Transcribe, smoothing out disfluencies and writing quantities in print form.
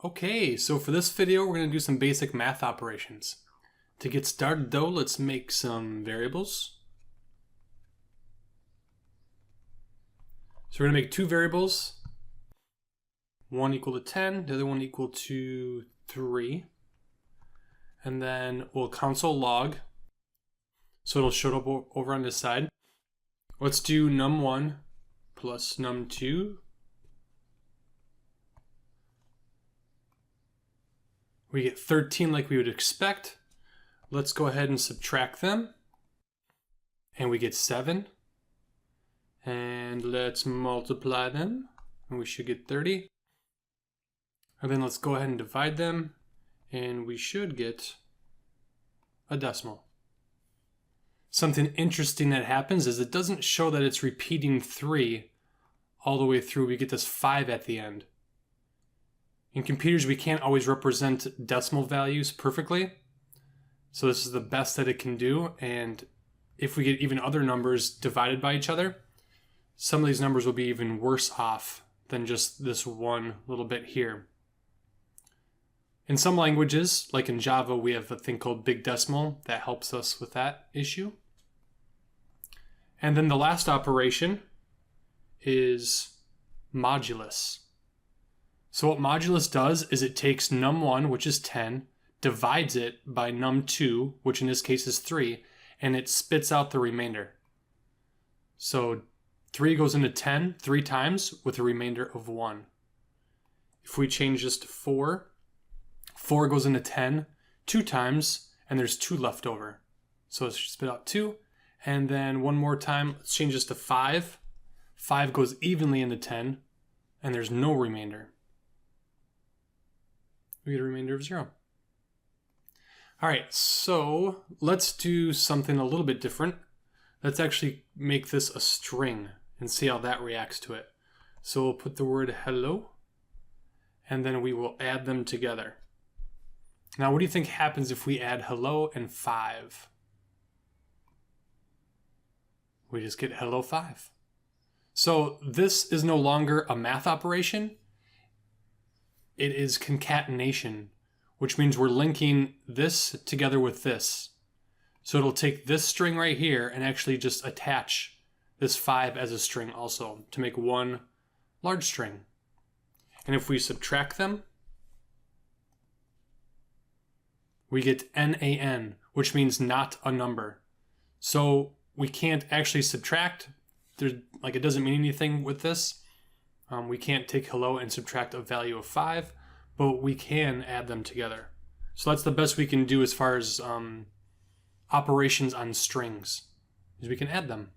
Okay, so for this video, we're going to do some basic math operations. To get started though, let's make some variables. So we're going to make two variables. One equal to 10, the other one equal to 3. And then we'll console log. So it'll show up over on this side. Let's do num1 plus num2. We get 13 like we would expect. Let's go ahead and subtract them. And we get 7. And let's multiply them. And we should get 30. And then let's go ahead and divide them. And we should get a decimal. Something interesting that happens is it doesn't show that it's repeating 3 all the way through. We get this 5 at the end. In computers, we can't always represent decimal values perfectly. So this is the best that it can do. And if we get even other numbers divided by each other, some of these numbers will be even worse off than just this one little bit here. In some languages, like in Java, we have a thing called big decimal that helps us with that issue. And then the last operation is modulus. So what modulus does is it takes num1, which is 10, divides it by num2, which in this case is 3, and it spits out the remainder. So 3 goes into 10 3 times with a remainder of 1. If we change this to 4, 4 goes into 10 2 times, and there's 2 left over. So let's spit out 2. And then one more time, let's change this to 5. 5 goes evenly into 10, and there's no remainder. We get a remainder of 0. All right, so let's do something a little bit different. Let's actually make this a string and see how that reacts to it. So we'll put the word hello, and then we will add them together. Now, what do you think happens if we add hello and 5? We just get hello 5. So this is no longer a math operation. It is concatenation, which means we're linking this together with this. So it'll take this string right here and actually just attach this 5 as a string also to make one large string. And if we subtract them, we get NaN, which means not a number. So we can't actually subtract. It doesn't mean anything with this. We can't take hello and subtract a value of 5, but we can add them together. So that's the best we can do as far as operations on strings, is we can add them.